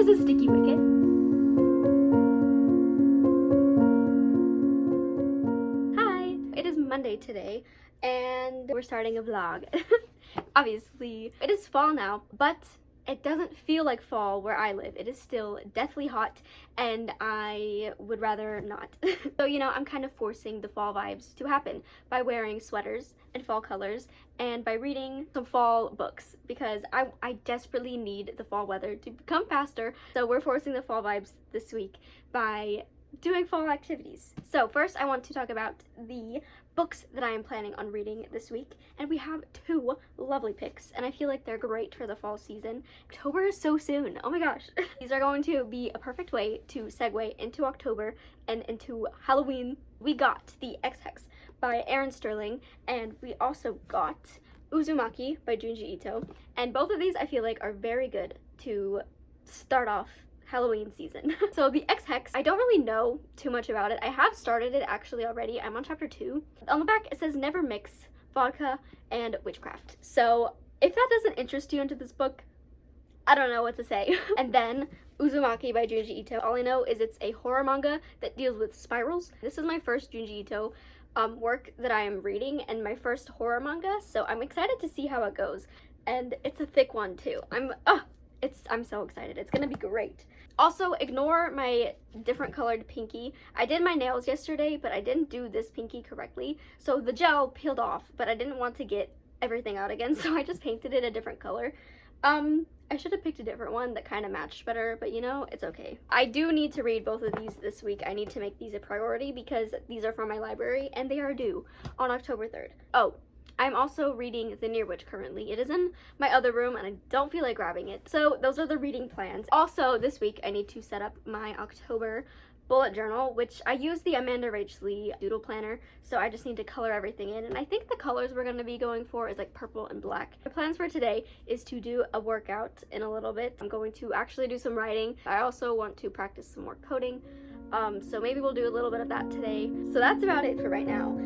is a sticky wicket. Hi, it is Monday today, and we're starting a vlog. Obviously, it is fall now, but it doesn't feel like fall where I live. It is still deathly hot, and I would rather not. So, I'm kind of forcing the fall vibes to happen by wearing sweaters and fall colors and by reading some fall books because I desperately need the fall weather to become faster. So we're forcing the fall vibes this week by doing fall activities. So first I want to talk about the books that I am planning on reading this week, and we have two lovely picks, and I feel like they're great for the fall season. October is so soon, oh my gosh. These are going to be a perfect way to segue into October and into Halloween. We got The XX by Aaron Sterling, and we also got Uzumaki by Junji Ito, and both of these I feel like are very good to start off Halloween season. So The XX, I don't really know too much about it. I have started it actually already. I'm on chapter 2. On the back it says never mix vodka and witchcraft. So if that doesn't interest you into this book, I don't know what to say. And then Uzumaki by Junji Ito. All I know is it's a horror manga that deals with spirals. This is my first Junji Ito work that I am reading and my first horror manga, so I'm excited to see how it goes. And it's a thick one too. I'm so excited. It's gonna be great. Also, ignore my different colored pinky. I did my nails yesterday, but I didn't do this pinky correctly. So the gel peeled off, but I didn't want to get everything out again, so I just painted it a different color. I should have picked a different one that kind of matched better, but it's okay. I do need to read both of these this week. I need to make these a priority because these are from my library and they are due on October 3rd. Oh, I'm also reading The Near Witch currently. It is in my other room and I don't feel like grabbing it. So those are the reading plans. Also this week I need to set up my October bullet journal, which I use the Amanda Rachley doodle planner, so I just need to color everything in, and I think the colors we're going to be going for is like purple and black. My plans for today is to do a workout in a little bit. I'm going to actually do some writing. I also want to practice some more coding, so maybe we'll do a little bit of that today. So that's about it for right now.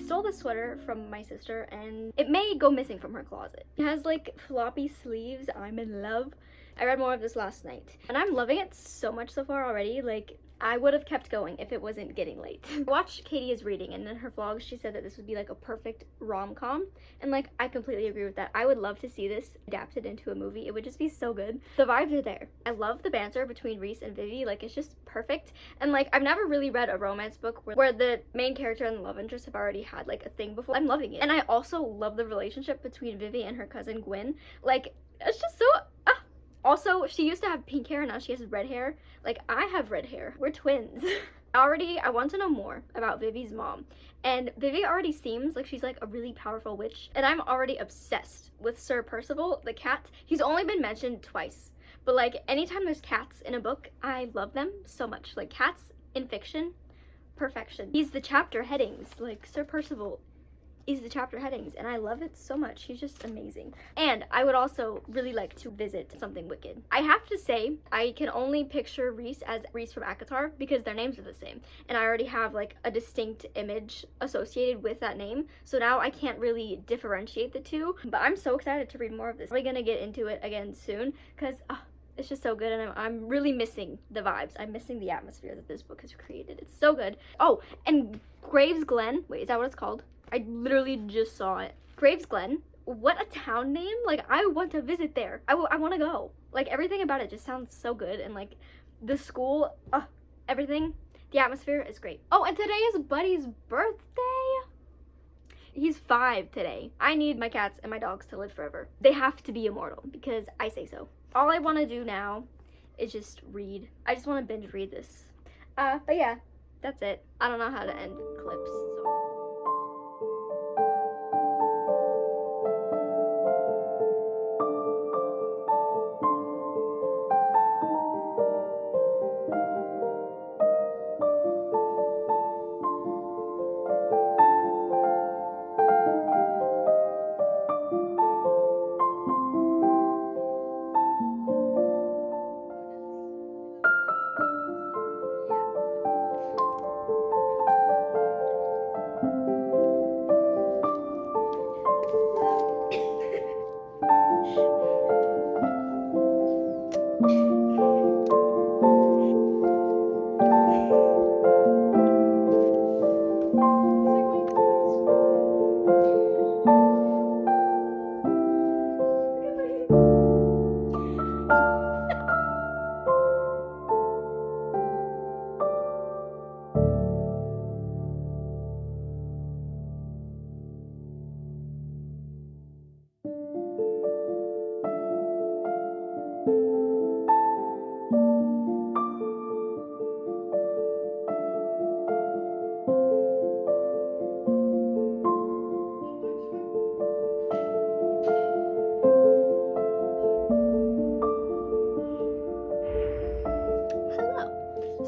Stole this sweater from my sister and it may go missing from her closet. It has like floppy sleeves. I'm in love. I read more of this last night and I'm loving it so much so far already. Like, I would have kept going if it wasn't getting late. I watched Katie is Reading, and in her vlog she said that this would be like a perfect rom-com, and like I completely agree with that. I would love to see this adapted into a movie. It would just be so good. The vibes are there. I love the banter between Reese and Vivi. Like, it's just perfect. And like, I've never really read a romance book where the main character and the love interest have already had like a thing before. I'm loving it. And I also love the relationship between Vivi and her cousin Gwen. Like, it's just so Also, she used to have pink hair and now she has red hair. Like, I have red hair. We're twins. I want to know more about Vivi's mom. And Vivi already seems like she's like a really powerful witch. And I'm already obsessed with Sir Percival, the cat. He's only been mentioned twice. But like, anytime there's cats in a book, I love them so much. Like, cats in fiction, perfection. He's the chapter headings. Like, Sir Percival is the chapter headings, and I love it so much. He's just amazing. And I would also really like to visit something wicked. I have to say, I can only picture Reese as Reese from Akatar because their names are the same, and I already have like a distinct image associated with that name, so now I can't really differentiate the two. But I'm so excited to read more of this. We're gonna get into it again soon because it's just so good, and I'm really missing the vibes. I'm missing the atmosphere that this book has created. It's so good. Oh, and Graves Glen, wait, is that what it's called? I literally just saw it. Graves Glen, what a town name. Like, I want to visit there. I want to go. Like, everything about it just sounds so good, and like the school, everything, the atmosphere is great. Oh, and today is Buddy's birthday. He's 5 today. I need my cats and my dogs to live forever. They have to be immortal because I say so. All I want to do now is just read. I just want to binge read this. But yeah, that's it. I don't know how to end clips, so.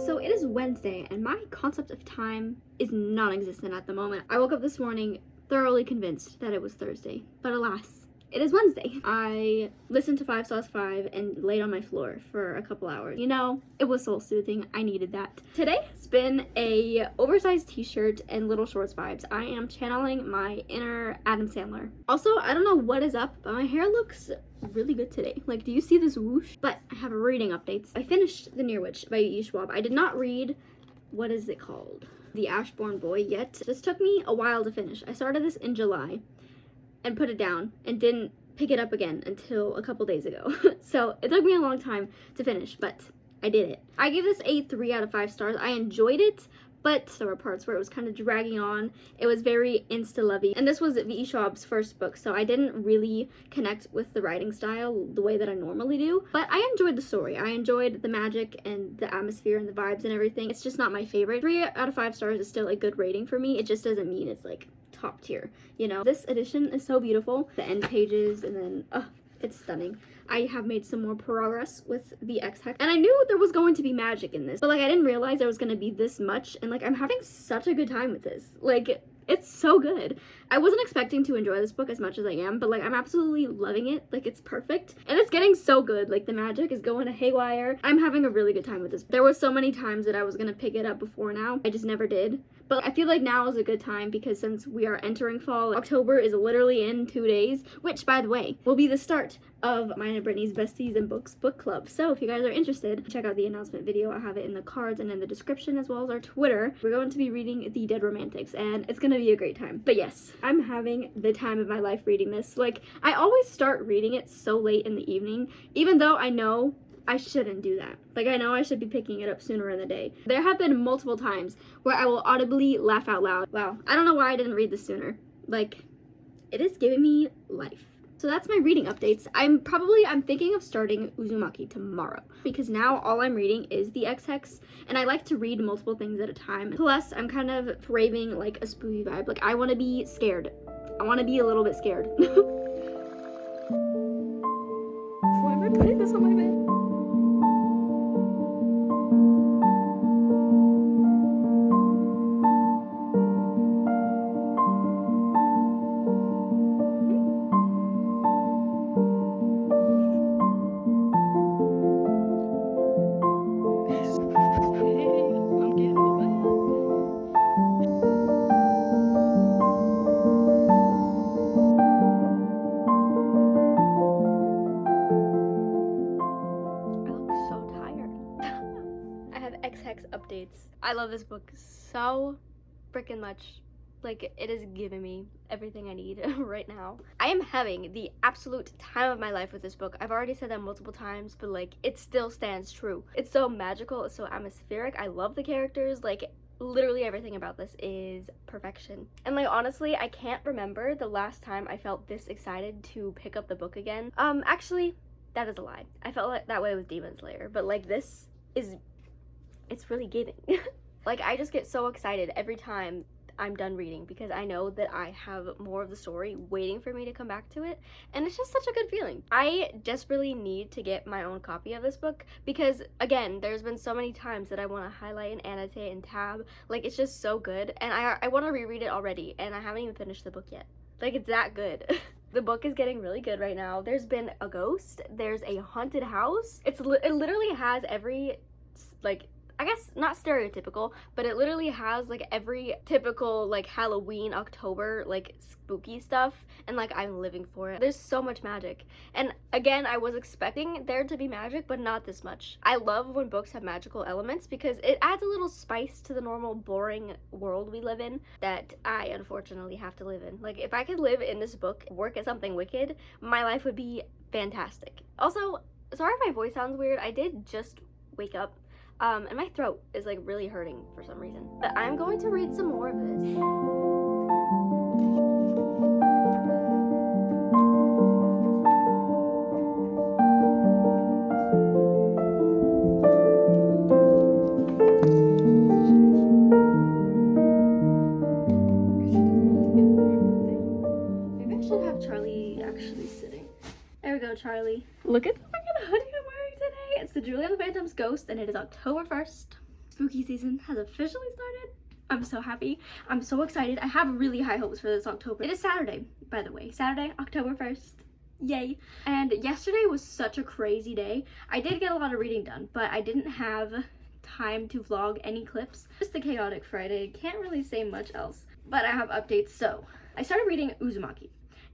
So it is Wednesday, and my concept of time is non-existent at the moment. I woke up this morning thoroughly convinced that it was Thursday, but alas, it is Wednesday. I listened to 5 Sauce 5 and laid on my floor for a couple hours. You know, it was soul-soothing. I needed that. Today has been a oversized t-shirt and little shorts vibes. I am channeling my inner Adam Sandler. Also, I don't know what is up, but my hair looks really good today. Like, do you see this whoosh? But I have reading updates. I finished The Near Witch by E. Schwab. I did not read, what is it called? The Ashbourne Boy yet. This took me a while to finish. I started this in July and put it down and didn't pick it up again until a couple days ago. So it took me a long time to finish, but I did it. I gave this a 3 out of 5 stars. I enjoyed it, but there were parts where it was kind of dragging on. It was very insta-lovey. And this was V.E. Schwab's first book, so I didn't really connect with the writing style the way that I normally do. But I enjoyed the story. I enjoyed the magic and the atmosphere and the vibes and everything. It's just not my favorite. 3 out of 5 stars is still a good rating for me. It just doesn't mean it's like top tier, you know. This edition is so beautiful. The end pages, and then, it's stunning. I have made some more progress with the X-Hex, and I knew there was going to be magic in this, but like I didn't realize there was going to be this much, and like I'm having such a good time with this. Like, it's so good. I wasn't expecting to enjoy this book as much as I am, but like I'm absolutely loving it. Like, it's perfect, and it's getting so good. Like, the magic is going haywire. I'm having a really good time with this. There were so many times that I was gonna pick it up before now. I just never did. But I feel like now is a good time because since we are entering fall, October is literally in 2 days, which, by the way, will be the start of mine and Brittany's Besties and Books book club. So if you guys are interested, check out the announcement video. I'll have it in the cards and in the description, as well as our Twitter. We're going to be reading The Dead Romantics, and it's gonna be a great time. But yes, I'm having the time of my life reading this. Like, I always start reading it so late in the evening, even though I know I shouldn't do that. Like, I know I should be picking it up sooner in the day. There have been multiple times where I will audibly laugh out loud. Wow, I don't know why I didn't read this sooner. Like, it is giving me life. So that's my reading updates. I'm thinking of starting Uzumaki tomorrow because now all I'm reading is the X-Hex, and I like to read multiple things at a time. Plus, I'm kind of craving like a spooky vibe. Like, I want to be scared. I want to be a little bit scared. Why am I putting this on my bed? X-Hex updates. I love this book so freaking much. Like, it is giving me everything I need right now. I am having the absolute time of my life with this book. I've already said that multiple times, but like, it still stands true. It's so magical, it's so atmospheric. I love the characters. Like, literally everything about this is perfection. And like honestly, I can't remember the last time I felt this excited to pick up the book again. Actually, that is a lie. I felt like that way with Demon Slayer, but like this is, it's really giving. Like I just get so excited every time I'm done reading because I know that I have more of the story waiting for me to come back to it, and it's just such a good feeling. I desperately need to get my own copy of this book because again, there's been so many times that I want to highlight and annotate and tab. Like it's just so good, and I want to reread it already, and I haven't even finished the book yet. Like it's that good. The book is getting really good right now. There's been a ghost, there's a haunted house. It literally has every, like, I guess not stereotypical, but it literally has like every typical like Halloween, October, like spooky stuff, and like I'm living for it. There's so much magic. And again, I was expecting there to be magic, but not this much. I love when books have magical elements because it adds a little spice to the normal boring world we live in that I unfortunately have to live in. Like if I could live in this book, work at something wicked, my life would be fantastic. Also, sorry if my voice sounds weird. I did just wake up. And my throat is like really hurting for some reason. But I'm going to read some more of this. Maybe I should have Charlie actually sitting. There we go, Charlie. Look at the fucking hoodie I'm wearing today. It's the Julie and the Phantom's Ghost, and it is October 1st. Spooky season has officially started. I'm so happy. I'm so excited. I have really high hopes for this October. It is Saturday, by the way. Saturday, October 1st. Yay. And yesterday was such a crazy day. I did get a lot of reading done, but I didn't have time to vlog any clips. Just a chaotic Friday. Can't really say much else. But I have updates. So, I started reading Uzumaki,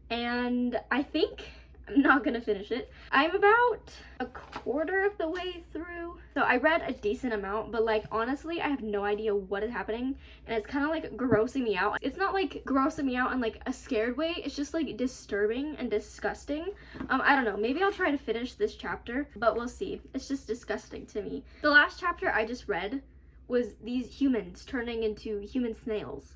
and I think I'm not gonna finish it. I'm about a quarter of the way through. So I read a decent amount, but like honestly, I have no idea what is happening, and it's kind of like grossing me out. It's not like grossing me out in like a scared way, it's just like disturbing and disgusting. I don't know, maybe I'll try to finish this chapter, but we'll see. It's just disgusting to me. The last chapter I just read was these humans turning into human snails.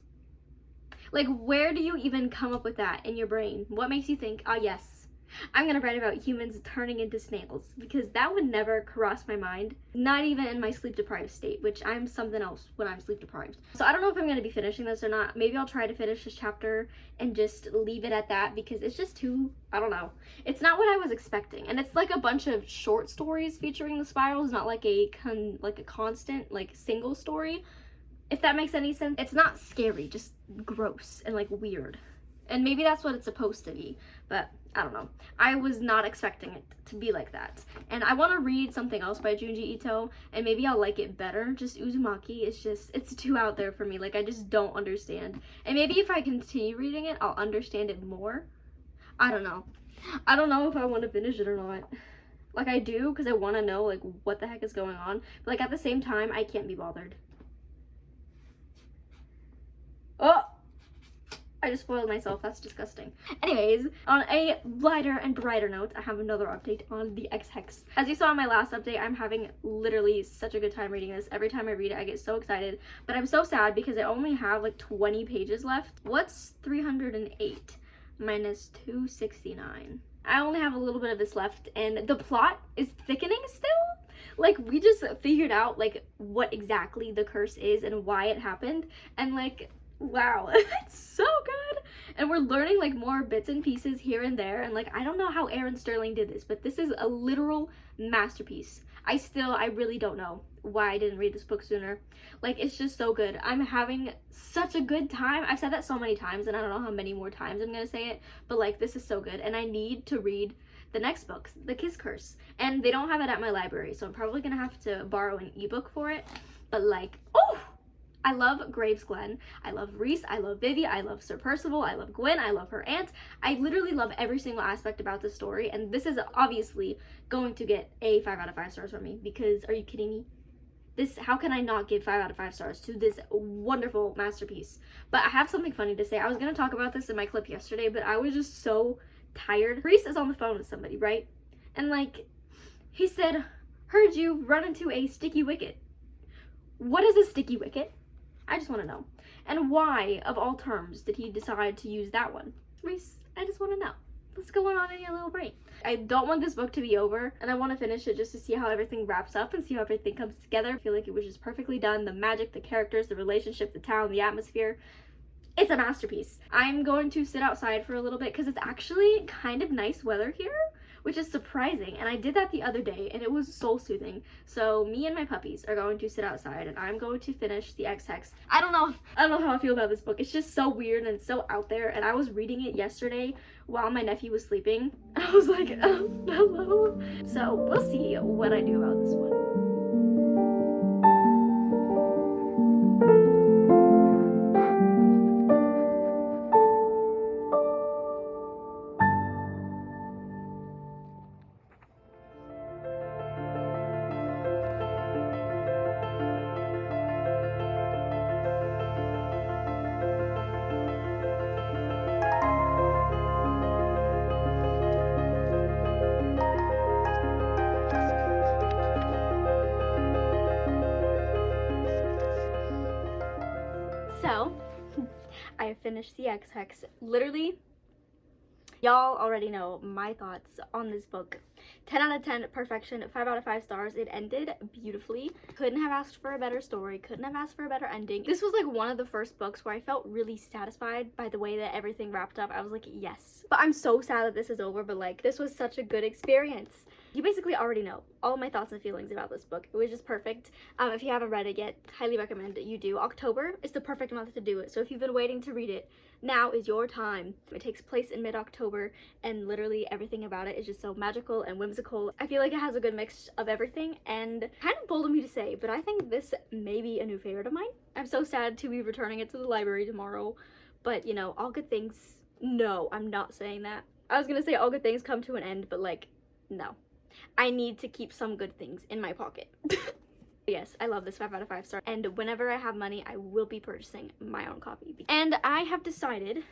Like, where do you even come up with that in your brain? What makes you think, oh yes, I'm gonna write about humans turning into snails? Because that would never cross my mind, not even in my sleep deprived state, which I'm something else when I'm sleep deprived. So I don't know if I'm gonna be finishing this or not. Maybe I'll try to finish this chapter and just leave it at that because it's just too, I don't know. It's not what I was expecting, and it's like a bunch of short stories featuring the spirals, not like a constant like single story. If that makes any sense. It's not scary, just gross and like weird. And maybe that's what it's supposed to be, but I don't know. I was not expecting it to be like that. And I want to read something else by Junji Ito, and maybe I'll like it better. Just Uzumaki is just, it's too out there for me. Like, I just don't understand. And maybe if I continue reading it, I'll understand it more. I don't know. I don't know if I want to finish it or not. Like, I do, because I want to know, like, what the heck is going on. But, like, at the same time, I can't be bothered. Oh! I just spoiled myself. That's disgusting. Anyways, on a lighter and brighter note, I have another update on the X-Hex. As you saw in my last update, I'm having literally such a good time reading this. Every time I read it, I get so excited. But I'm so sad because I only have like 20 pages left. What's 308 minus 269? I only have a little bit of this left, and the plot is thickening still. Like, we just figured out like what exactly the curse is and why it happened, and like, wow, it's so good. And we're learning like more bits and pieces here and there, and like, I don't know how Aaron Sterling did this, but this is a literal masterpiece. I really don't know why I didn't read this book sooner. Like, it's just so good. I'm having such a good time. I've said that so many times, and I don't know how many more times I'm gonna say it, but like, this is so good, and I need to read the next book, The Kiss Curse, and they don't have it at my library, so I'm probably gonna have to borrow an ebook for it. But like, oh, I love Graves Glen, I love Reese, I love Vivi, I love Sir Percival, I love Gwen, I love her aunt. I literally love every single aspect about this story, and this is obviously going to get a 5 out of 5 stars from me, because are you kidding me? How can I not give 5 out of 5 stars to this wonderful masterpiece? But I have something funny to say. I was gonna talk about this in my clip yesterday, but I was just so tired. Reese is on the phone with somebody, right? And like, he said, heard you run into a sticky wicket. What is a sticky wicket? I just want to know. And why, of all terms, did he decide to use that one? Reese, I just want to know. What's going on in your little brain? I don't want this book to be over, and I want to finish it just to see how everything wraps up and see how everything comes together. I feel like it was just perfectly done. The magic, the characters, the relationship, the town, the atmosphere. It's a masterpiece. I'm going to sit outside for a little bit because it's actually kind of nice weather here, which is surprising. And I did that the other day and it was soul soothing. So me and my puppies are going to sit outside and I'm going to finish the X-Hex. I don't know how I feel about this book. It's just so weird and so out there. And I was reading it yesterday while my nephew was sleeping. I was like, hello. So we'll see what I do about this one. So, I finished the X-Hex. Literally, y'all already know my thoughts on this book. 10 out of 10, perfection, 5 out of 5 stars. It ended beautifully. Couldn't have asked for a better story. Couldn't have asked for a better ending. This was like one of the first books where I felt really satisfied by the way that everything wrapped up. I was like, yes. But I'm so sad that this is over, but like, this was such a good experience. You basically already know all of my thoughts and feelings about this book. It was just perfect. If you haven't read it yet, highly recommend that you do. October is the perfect month to do it. So if you've been waiting to read it, now is your time. It takes place in mid-October and literally everything about it is just so magical and whimsical. I feel like it has a good mix of everything and kind of bold of me to say, but I think this may be a new favorite of mine. I'm so sad to be returning it to the library tomorrow, but you know, all good things. No, I'm not saying that. I was gonna say all good things come to an end, but like, no. I need to keep some good things in my pocket. Yes, I love this 5 out of 5 stars. And whenever I have money, I will be purchasing my own copy. And I have decided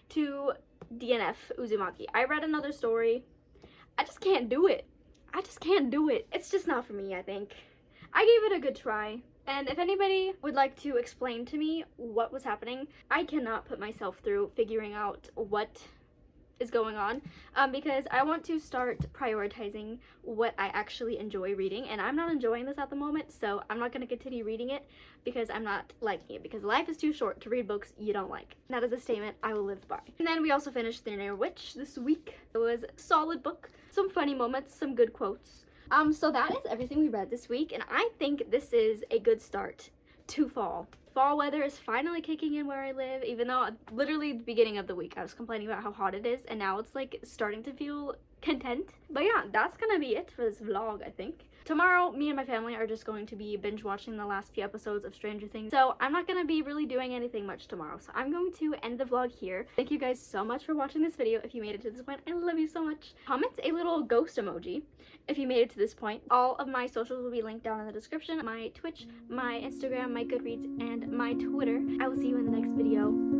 to DNF Uzumaki. I read another story. I just can't do it. I just can't do it. It's just not for me, I think. I gave it a good try. And if anybody would like to explain to me what was happening, I cannot put myself through figuring out what is going on because I want to start prioritizing what I actually enjoy reading, and I'm not enjoying this at the moment, so I'm not going to continue reading it because I'm not liking it, because life is too short to read books you don't like. That is a statement I will live by. And then we also finished The Near Witch this week. It was a solid book, some funny moments, some good quotes. So that is everything we read this week, and I think this is a good start to fall. Fall weather is finally kicking in where I live, even though literally the beginning of the week I was complaining about how hot it is, and now it's like starting to feel content. But yeah, that's gonna be it for this vlog, I think. Tomorrow, me and my family are just going to be binge watching the last few episodes of Stranger Things, so I'm not gonna be really doing anything much tomorrow, so I'm going to end the vlog here. Thank you guys so much for watching this video. If you made it to this point, I love you so much. Comment a little ghost emoji if you made it to this point. All of my socials will be linked down in the description. My Twitch, my Instagram, my Goodreads, and my Twitter. I will see you in the next video.